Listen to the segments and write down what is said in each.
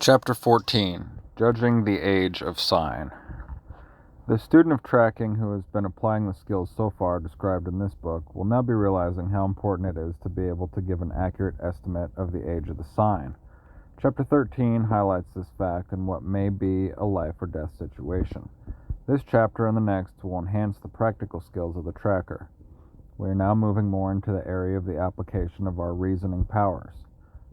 Chapter 14. Judging the Age of Sign. The student of tracking who has been applying the skills so far described in this book will now be realizing how important it is to be able to give an accurate estimate of the age of the sign. Chapter 13 highlights this fact in what may be a life or death situation. This chapter and the next will enhance the practical skills of the tracker. We are now moving more into the area of the application of our reasoning powers.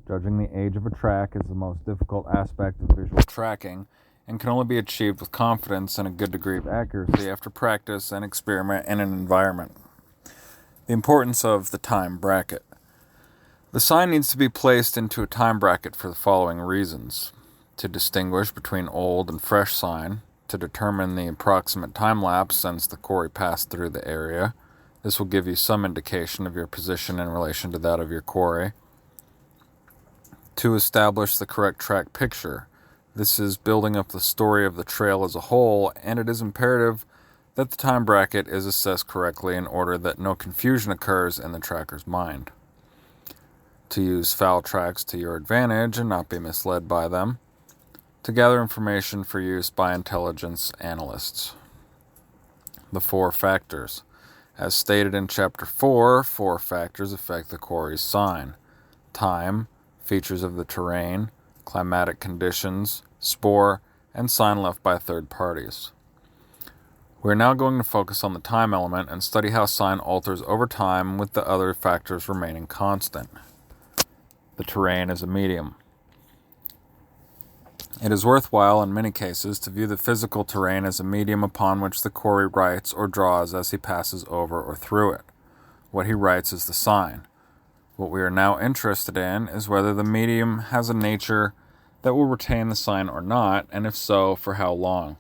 Judging the age of a track is the most difficult aspect of visual tracking and can only be achieved with confidence and a good degree of accuracy after practice and experiment in an environment. The importance of the time bracket. The sign needs to be placed into a time bracket for the following reasons: to distinguish between old and fresh sign, to determine the approximate time lapse since the quarry passed through the area. This will give you some indication of your position in relation to that of your quarry. To establish the correct track picture. This is building up the story of the trail as a whole, and it is imperative that the time bracket is assessed correctly in order that no confusion occurs in the tracker's mind. To use foul tracks to your advantage and not be misled by them. To gather information for use by intelligence analysts. The 4 factors. As stated in Chapter 4, 4 factors affect the quarry's sign: time, features of the terrain, climatic conditions, spoor, and sign left by third parties. We are now going to focus on the time element and study how sign alters over time with the other factors remaining constant. The terrain is a medium. It is worthwhile in many cases to view the physical terrain as a medium upon which the quarry writes or draws as he passes over or through it. What he writes is the sign. What we are now interested in is whether the medium has a nature that will retain the sign or not, and if so, for how long.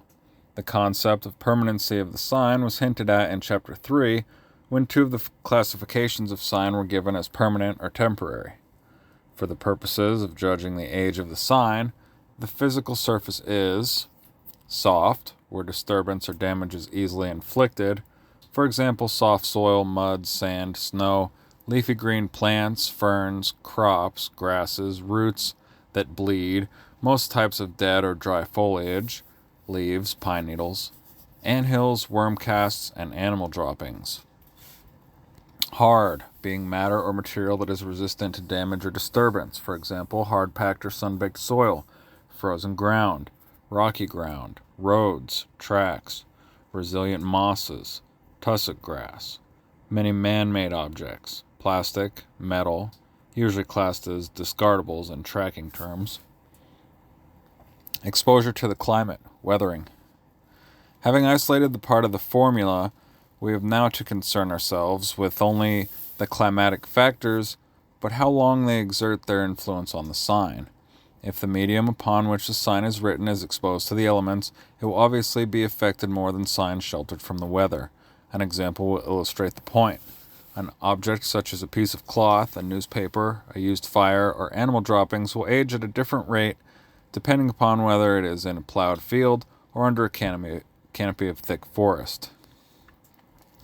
The concept of permanency of the sign was hinted at in Chapter 3, when 2 of the classifications of sign were given as permanent or temporary. For the purposes of judging the age of the sign, the physical surface is soft, where disturbance or damage is easily inflicted. For example, soft soil, mud, sand, snow, leafy green plants, ferns, crops, grasses, roots that bleed, most types of dead or dry foliage, leaves, pine needles, anthills, worm casts, and animal droppings. Hard, being matter or material that is resistant to damage or disturbance, for example, hard-packed or sun-baked soil, frozen ground, rocky ground, roads, tracks, resilient mosses, tussock grass, many man-made objects, plastic, metal, usually classed as discardables in tracking terms. Exposure to the climate, weathering. Having isolated the part of the formula, we have now to concern ourselves with only the climatic factors, but how long they exert their influence on the sign. If the medium upon which the sign is written is exposed to the elements, it will obviously be affected more than signs sheltered from the weather. An example will illustrate the point. An object such as a piece of cloth, a newspaper, a used fire, or animal droppings will age at a different rate depending upon whether it is in a plowed field or under a canopy of thick forest.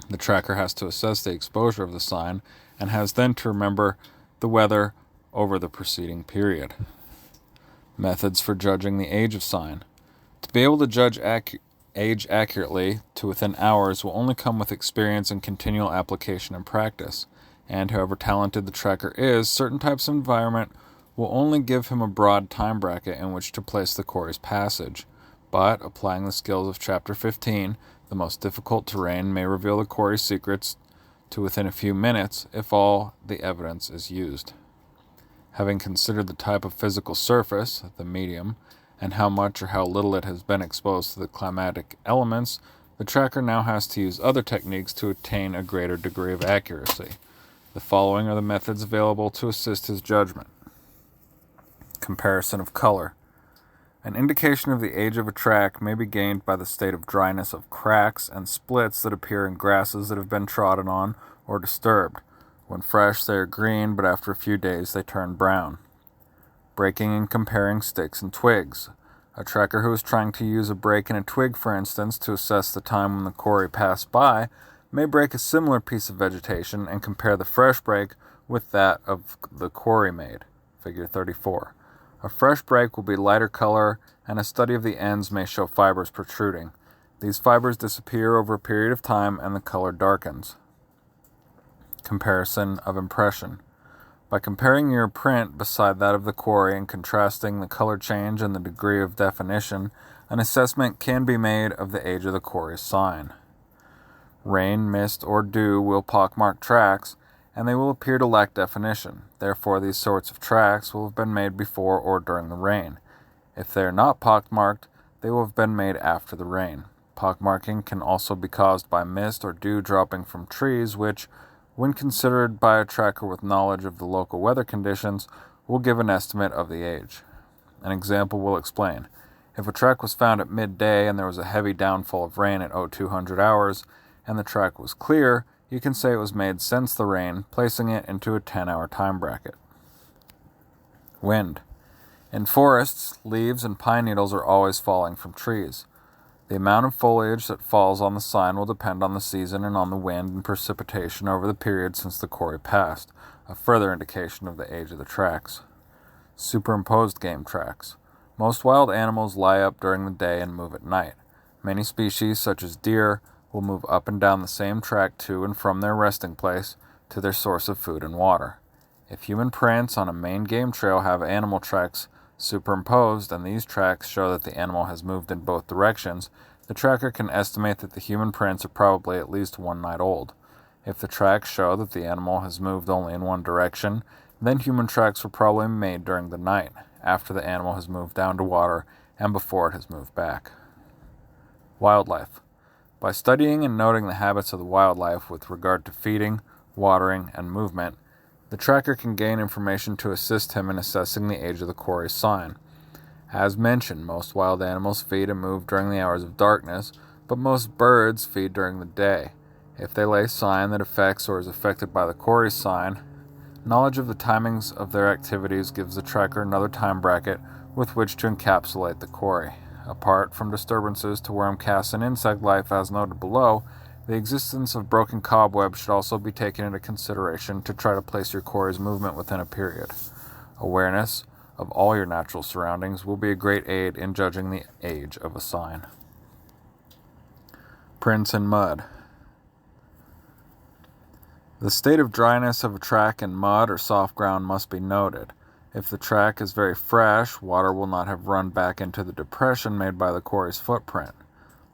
The tracker has to assess the exposure of the sign and has then to remember the weather over the preceding period. Methods for judging the age of sign. To be able to judge age accurately to within hours will only come with experience and continual application and practice, and however talented the tracker is, certain types of environment will only give him a broad time bracket in which to place the quarry's passage. But, applying the skills of Chapter 15, the most difficult terrain may reveal the quarry's secrets to within a few minutes if all the evidence is used. Having considered the type of physical surface, the medium, and how much or how little it has been exposed to the climatic elements, the tracker now has to use other techniques to attain a greater degree of accuracy. The following are the methods available to assist his judgment. Comparison of color. An indication of the age of a track may be gained by the state of dryness of cracks and splits that appear in grasses that have been trodden on or disturbed. When fresh, they are green, but after a few days they turn brown. Breaking and comparing sticks and twigs. A tracker who is trying to use a break in a twig, for instance, to assess the time when the quarry passed by, may break a similar piece of vegetation and compare the fresh break with that of the quarry made. Figure 34. A fresh break will be lighter color, and a study of the ends may show fibers protruding. These fibers disappear over a period of time and the color darkens. Comparison of impression. By comparing your print beside that of the quarry and contrasting the color change and the degree of definition, an assessment can be made of the age of the quarry's sign. Rain, mist, or dew will pockmark tracks, and they will appear to lack definition. Therefore, these sorts of tracks will have been made before or during the rain. If they are not pockmarked, they will have been made after the rain. Pockmarking can also be caused by mist or dew dropping from trees, which, when considered by a tracker with knowledge of the local weather conditions, will give an estimate of the age. An example will explain. If a track was found at midday and there was a heavy downfall of rain at 0200 hours, and the track was clear, you can say it was made since the rain, placing it into a 10-hour time bracket. Wind. In forests, leaves and pine needles are always falling from trees. The amount of foliage that falls on the sign will depend on the season and on the wind and precipitation over the period since the quarry passed, a further indication of the age of the tracks. Superimposed game tracks. Most wild animals lie up during the day and move at night. Many species, such as deer, will move up and down the same track to and from their resting place to their source of food and water. If human prints on a main game trail have animal tracks superimposed, and these tracks show that the animal has moved in both directions, the tracker can estimate that the human prints are probably at least 1 night old. If the tracks show that the animal has moved only in one direction, then human tracks were probably made during the night, after the animal has moved down to water and before it has moved back. Wildlife. By studying and noting the habits of the wildlife with regard to feeding, watering, and movement, the tracker can gain information to assist him in assessing the age of the quarry's sign. As mentioned, most wild animals feed and move during the hours of darkness, but most birds feed during the day. If they lay sign that affects or is affected by the quarry's sign, knowledge of the timings of their activities gives the tracker another time bracket with which to encapsulate the quarry. Apart from disturbances to worm casts and insect life as noted below, the existence of broken cobwebs should also be taken into consideration to try to place your quarry's movement within a period. Awareness of all your natural surroundings will be a great aid in judging the age of a sign. Prints in mud. The state of dryness of a track in mud or soft ground must be noted. If the track is very fresh, water will not have run back into the depression made by the quarry's footprint.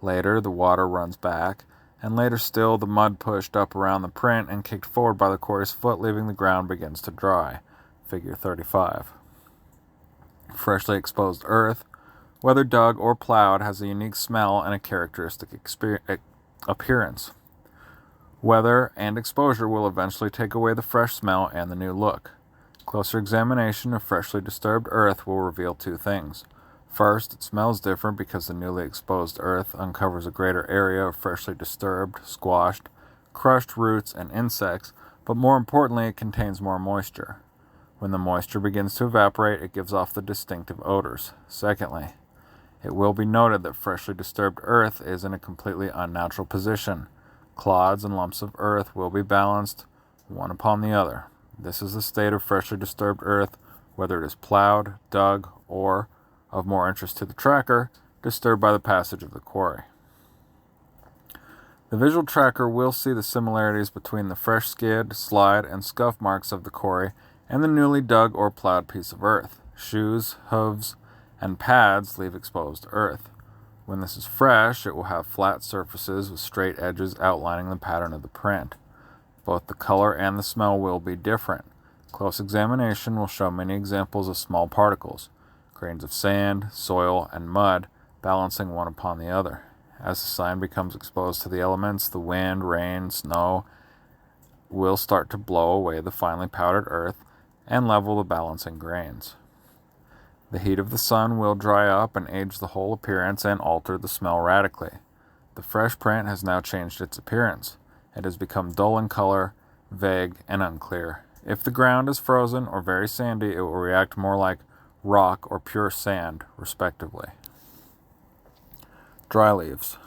Later, the water runs back, and later still, the mud pushed up around the print and kicked forward by the quarry's foot, leaving the ground begins to dry. Figure 35. Freshly exposed earth, whether dug or plowed, has a unique smell and a characteristic appearance. Weather and exposure will eventually take away the fresh smell and the new look. Closer examination of freshly disturbed earth will reveal 2 things. First, it smells different because the newly exposed earth uncovers a greater area of freshly disturbed, squashed, crushed roots and insects, but more importantly, it contains more moisture. When the moisture begins to evaporate, it gives off the distinctive odors. Secondly, it will be noted that freshly disturbed earth is in a completely unnatural position. Clods and lumps of earth will be balanced one upon the other. This is the state of freshly disturbed earth, whether it is plowed, dug, or, of more interest to the tracker, disturbed by the passage of the quarry. The visual tracker will see the similarities between the fresh skid, slide, and scuff marks of the quarry and the newly dug or plowed piece of earth. Shoes, hooves, and pads leave exposed earth. When this is fresh, it will have flat surfaces with straight edges outlining the pattern of the print. Both the color and the smell will be different. Close examination will show many examples of small particles, grains of sand, soil, and mud, balancing one upon the other. As the sign becomes exposed to the elements, the wind, rain, snow will start to blow away the finely powdered earth and level the balancing grains. The heat of the sun will dry up and age the whole appearance and alter the smell radically. The fresh print has now changed its appearance. It has become dull in color, vague, and unclear. If the ground is frozen or very sandy, it will react more like rock or pure sand, respectively. Dry leaves.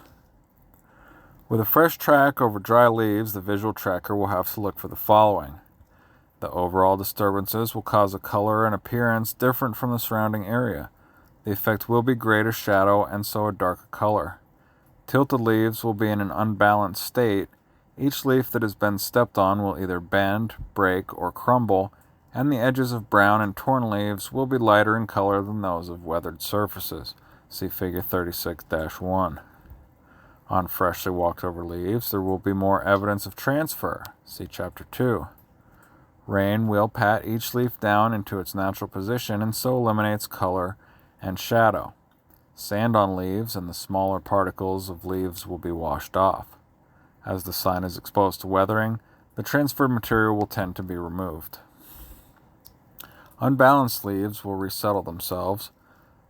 With a fresh track over dry leaves, the visual tracker will have to look for the following. The overall disturbances will cause a color and appearance different from the surrounding area. The effect will be greater shadow and so a darker color. Tilted leaves will be in an unbalanced state. Each leaf that has been stepped on will either bend, break, or crumble, and the edges of brown and torn leaves will be lighter in color than those of weathered surfaces. See Figure 36-1. On freshly walked over leaves, there will be more evidence of transfer. See Chapter 2. Rain will pat each leaf down into its natural position and so eliminates color and shadow. Sand on leaves and the smaller particles of leaves will be washed off. As the sign is exposed to weathering, the transferred material will tend to be removed. Unbalanced leaves will resettle themselves.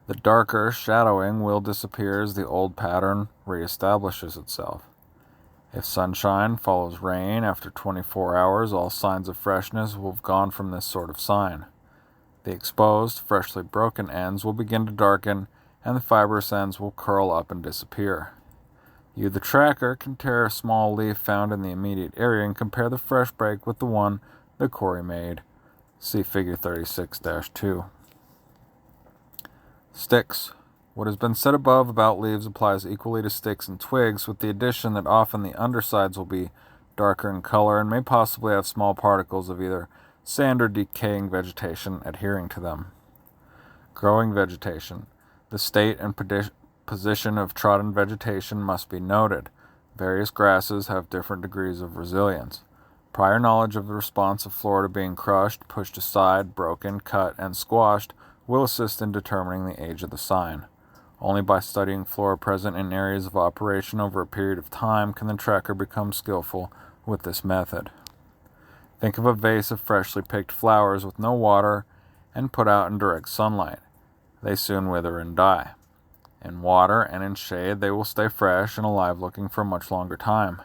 The darker shadowing will disappear as the old pattern reestablishes itself. If sunshine follows rain after 24 hours, all signs of freshness will have gone from this sort of sign. The exposed, freshly broken ends will begin to darken, and the fibrous ends will curl up and disappear. You, the tracker, can tear a small leaf found in the immediate area and compare the fresh break with the one the quarry made. See Figure 36-2. Sticks. What has been said above about leaves applies equally to sticks and twigs, with the addition that often the undersides will be darker in color and may possibly have small particles of either sand or decaying vegetation adhering to them. Growing vegetation. The state and position of trodden vegetation must be noted. Various grasses have different degrees of resilience. Prior knowledge of the response of flora to being crushed, pushed aside, broken, cut, and squashed will assist in determining the age of the sign. Only by studying flora present in areas of operation over a period of time can the tracker become skillful with this method. Think of a vase of freshly picked flowers with no water and put out in direct sunlight. They soon wither and die. In water and in shade, they will stay fresh and alive looking for a much longer time.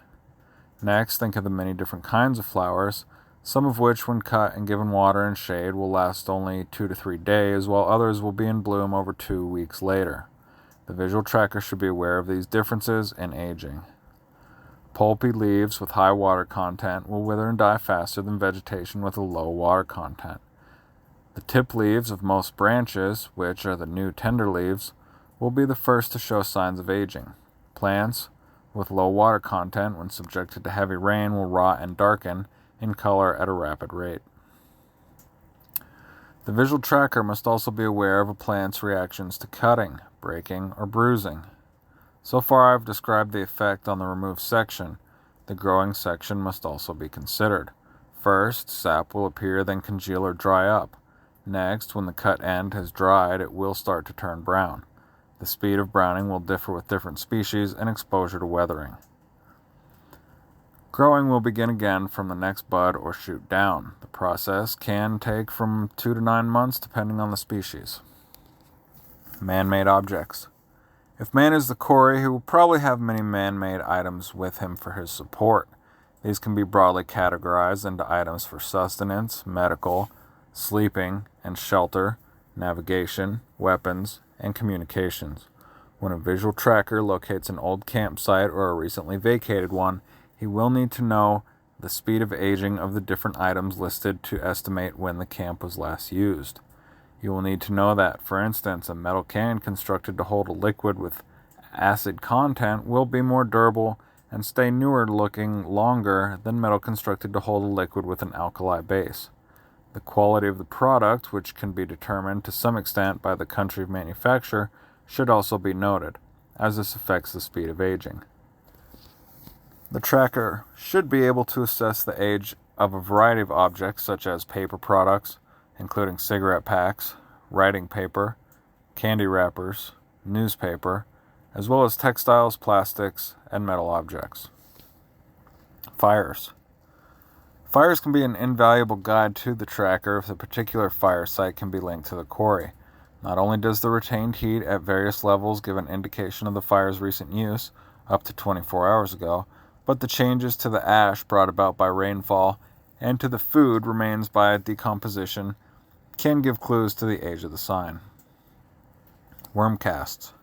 Next, think of the many different kinds of flowers, some of which, when cut and given water and shade, will last only 2 to 3 days, while others will be in bloom over 2 weeks later. The visual tracker should be aware of these differences in aging. Pulpy leaves with high water content will wither and die faster than vegetation with a low water content. The tip leaves of most branches, which are the new tender leaves, will be the first to show signs of aging. Plants with low water content, when subjected to heavy rain, will rot and darken in color at a rapid rate. The visual tracker must also be aware of a plant's reactions to cutting, breaking, or bruising. So far I've described the effect on the removed section. The growing section must also be considered. First, sap will appear, then congeal or dry up. Next, when the cut end has dried, it will start to turn brown. The speed of browning will differ with different species and exposure to weathering. Growing will begin again from the next bud or shoot down. The process can take from 2 to 9 months depending on the species. Man-made objects. If man is the quarry, he will probably have many man-made items with him for his support. These can be broadly categorized into items for sustenance, medical, sleeping, and shelter, navigation, weapons, and communications. When a visual tracker locates an old campsite or a recently vacated one, he will need to know the speed of aging of the different items listed to estimate when the camp was last used. You will need to know that, for instance, a metal can constructed to hold a liquid with acid content will be more durable and stay newer looking longer than metal constructed to hold a liquid with an alkali base. The quality of the product, which can be determined to some extent by the country of manufacture, should also be noted, as this affects the speed of aging. The tracker should be able to assess the age of a variety of objects such as paper products, including cigarette packs, writing paper, candy wrappers, newspaper, as well as textiles, plastics, and metal objects. Fires. Fires can be an invaluable guide to the tracker if the particular fire site can be linked to the quarry. Not only does the retained heat at various levels give an indication of the fire's recent use, up to 24 hours ago, but the changes to the ash brought about by rainfall and to the food remains by decomposition can give clues to the age of the sign. Worm casts.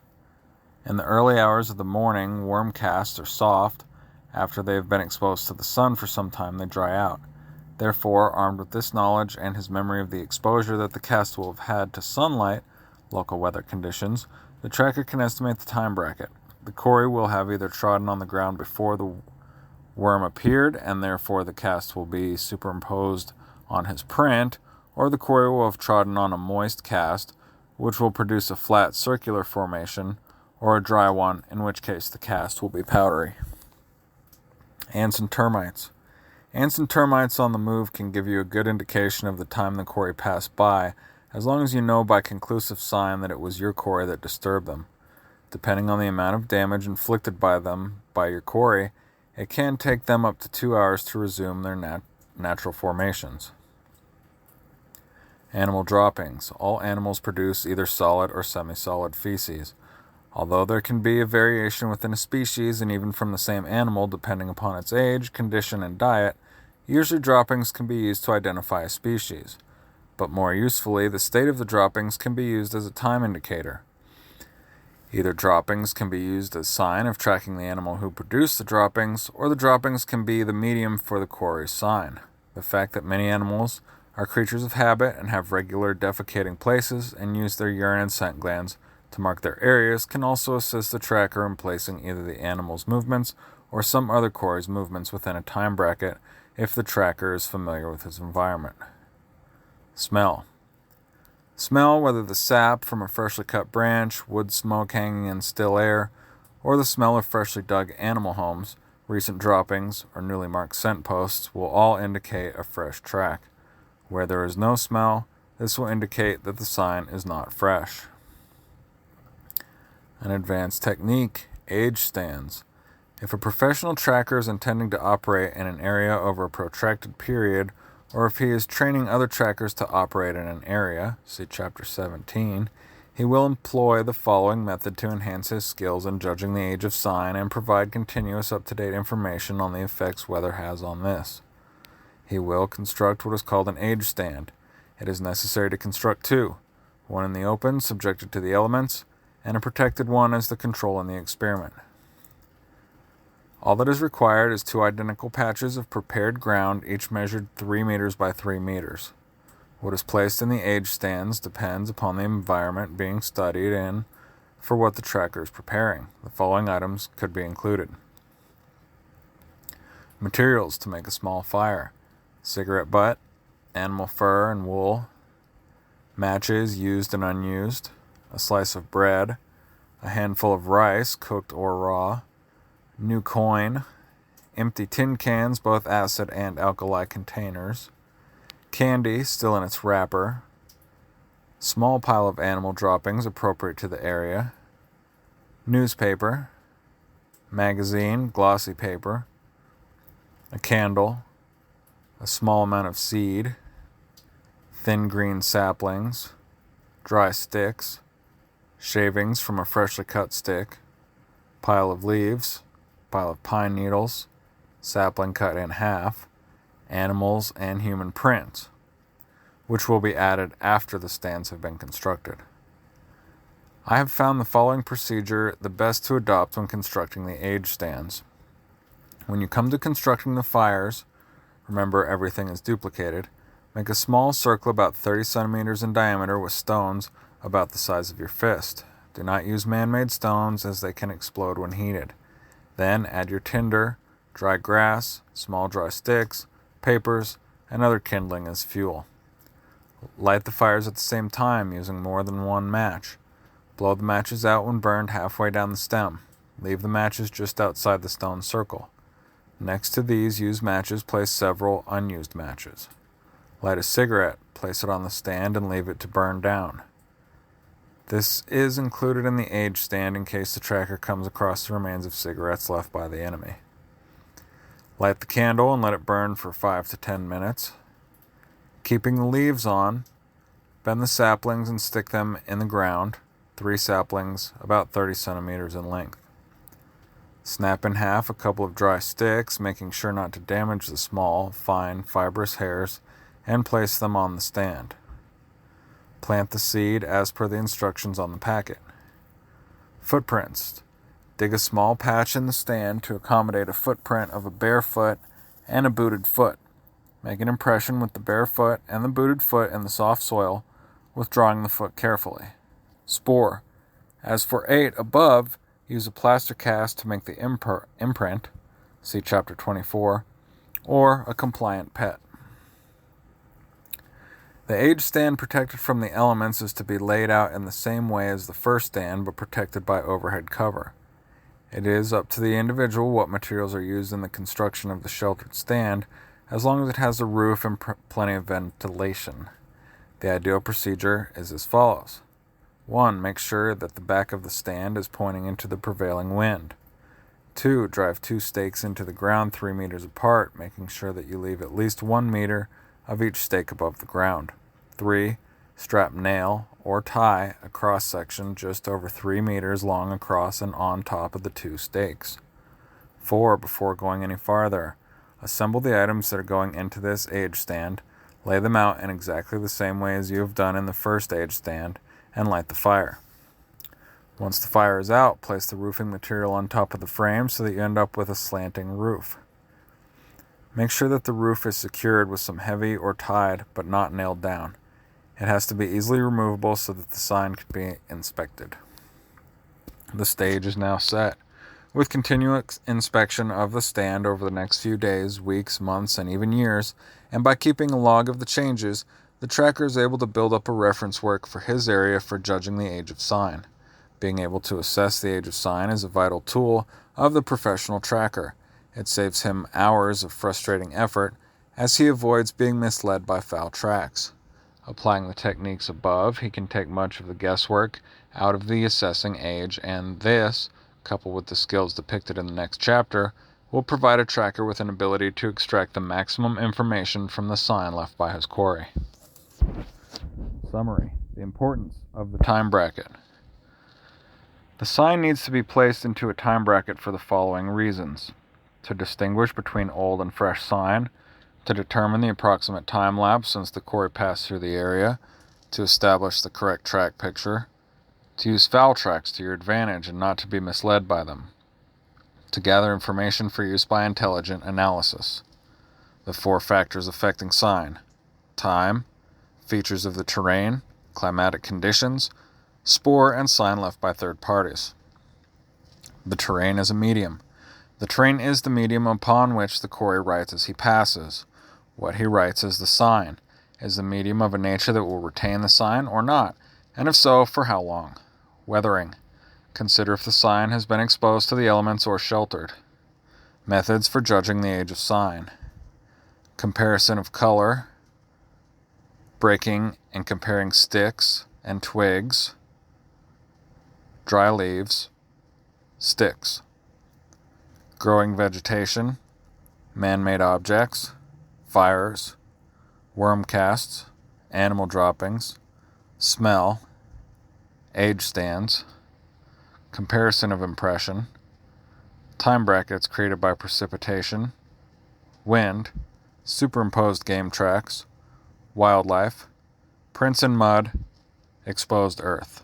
In the early hours of the morning, worm casts are soft. After they have been exposed to the sun for some time, they dry out. Therefore, armed with this knowledge and his memory of the exposure that the cast will have had to sunlight, local weather conditions, the tracker can estimate the time bracket. The quarry will have either trodden on the ground before the worm appeared, and therefore the cast will be superimposed on his print, or the quarry will have trodden on a moist cast, which will produce a flat circular formation, or a dry one, in which case the cast will be powdery. Ants and termites. Ants and termites on the move can give you a good indication of the time the quarry passed by, as long as you know by conclusive sign that it was your quarry that disturbed them. Depending on the amount of damage inflicted by them by your quarry, it can take them up to 2 hours to resume their natural formations. Animal droppings. All animals produce either solid or semi-solid feces. Although there can be a variation within a species and even from the same animal depending upon its age, condition, and diet, usually droppings can be used to identify a species. But more usefully, the state of the droppings can be used as a time indicator. Either droppings can be used as sign of tracking the animal who produced the droppings, or the droppings can be the medium for the quarry's sign. The fact that many animals are creatures of habit and have regular defecating places and use their urine and scent glands to mark their areas can also assist the tracker in placing either the animal's movements or some other quarry's movements within a time bracket if the tracker is familiar with his environment. Smell. Smell whether the sap from a freshly cut branch, wood smoke hanging in still air, or the smell of freshly dug animal homes, recent droppings, or newly marked scent posts will all indicate a fresh track. Where there is no smell, this will indicate that the sign is not fresh. An advanced technique, age stands. If a professional tracker is intending to operate in an area over a protracted period, or if he is training other trackers to operate in an area, see Chapter 17, he will employ the following method to enhance his skills in judging the age of sign and provide continuous up-to-date information on the effects weather has on this. He will construct what is called an age stand. It is necessary to construct two, one in the open, subjected to the elements, and a protected one as the control in the experiment. All that is required is two identical patches of prepared ground, each measured 3 meters by 3 meters. What is placed in the age stands depends upon the environment being studied and for what the tracker is preparing. The following items could be included. Materials to make a small fire: cigarette butt, animal fur and wool, matches used and unused, a slice of bread, a handful of rice, cooked or raw, new coin, empty tin cans, both acid and alkali containers, candy still in its wrapper, small pile of animal droppings appropriate to the area, newspaper, magazine, glossy paper, a candle, a small amount of seed, thin green saplings, dry sticks, shavings from a freshly cut stick, pile of leaves, pile of pine needles, sapling cut in half, animals and human prints, which will be added after the stands have been constructed. I have found the following procedure the best to adopt when constructing the age stands. When you come to constructing the fires, remember everything is duplicated, make a small circle about 30 centimeters in diameter with stones about the size of your fist. Do not use man-made stones as they can explode when heated. Then add your tinder, dry grass, small dry sticks, papers, and other kindling as fuel. Light the fires at the same time using more than one match. Blow the matches out when burned halfway down the stem. Leave the matches just outside the stone circle. Next to these used matches, place several unused matches. Light a cigarette, place it on the stand, and leave it to burn down. This is included in the age stand in case the tracker comes across the remains of cigarettes left by the enemy. Light the candle and let it burn for 5 to 10 minutes. Keeping the leaves on, bend the saplings and stick them in the ground, 3 saplings about 30 centimeters in length. Snap in half a couple of dry sticks, making sure not to damage the small, fine, fibrous hairs, and place them on the stand. Plant the seed as per the instructions on the packet. Footprints. Dig a small patch in the stand to accommodate a footprint of a bare foot and a booted foot. Make an impression with the bare foot and the booted foot in the soft soil, withdrawing the foot carefully. Spore. As for 8 above, use a plaster cast to make the imprint, see Chapter 24, or a compliant pet. The age stand protected from the elements is to be laid out in the same way as the first stand, but protected by overhead cover. It is up to the individual what materials are used in the construction of the sheltered stand, as long as it has a roof and plenty of ventilation. The ideal procedure is as follows. 1. Make sure that the back of the stand is pointing into the prevailing wind. 2. Drive 2 stakes into the ground 3 meters apart, making sure that you leave at least 1 meter of each stake above the ground. 3. Strap nail or tie a cross section just over 3 meters long across and on top of the 2 stakes. 4. Before going any farther, assemble the items that are going into this age stand, lay them out in exactly the same way as you have done in the first age stand, and light the fire. Once the fire is out, place the roofing material on top of the frame so that you end up with a slanting roof. Make sure that the roof is secured with some heavy or tied, but not nailed down. It has to be easily removable so that the sign can be inspected. The stage is now set. With continuous inspection of the stand over the next few days, weeks, months, and even years, and by keeping a log of the changes, the tracker is able to build up a reference work for his area for judging the age of sign. Being able to assess the age of sign is a vital tool of the professional tracker. It saves him hours of frustrating effort, as he avoids being misled by foul tracks. Applying the techniques above, he can take much of the guesswork out of the assessing age, and this, coupled with the skills depicted in the next chapter, will provide a tracker with an ability to extract the maximum information from the sign left by his quarry. Summary. The importance of the time bracket. The sign needs to be placed into a time bracket for the following reasons: to distinguish between old and fresh sign, to determine the approximate time lapse since the quarry passed through the area, to establish the correct track picture, to use foul tracks to your advantage and not to be misled by them, to gather information for use by intelligent analysis. The 4 factors affecting sign: time, features of the terrain, climatic conditions, spore, and sign left by third parties. The terrain is a medium. The terrain is the medium upon which the quarry writes as he passes. What he writes is the sign. Is the medium of a nature that will retain the sign or not, and if so, for how long? Weathering. Consider if the sign has been exposed to the elements or sheltered. Methods for judging the age of sign. Comparison of color, breaking and comparing sticks and twigs, dry leaves, sticks. Growing vegetation, man-made objects, fires, worm casts, animal droppings, smell, age stands, comparison of impression, time brackets created by precipitation, wind, superimposed game tracks, wildlife, prints in mud, exposed earth.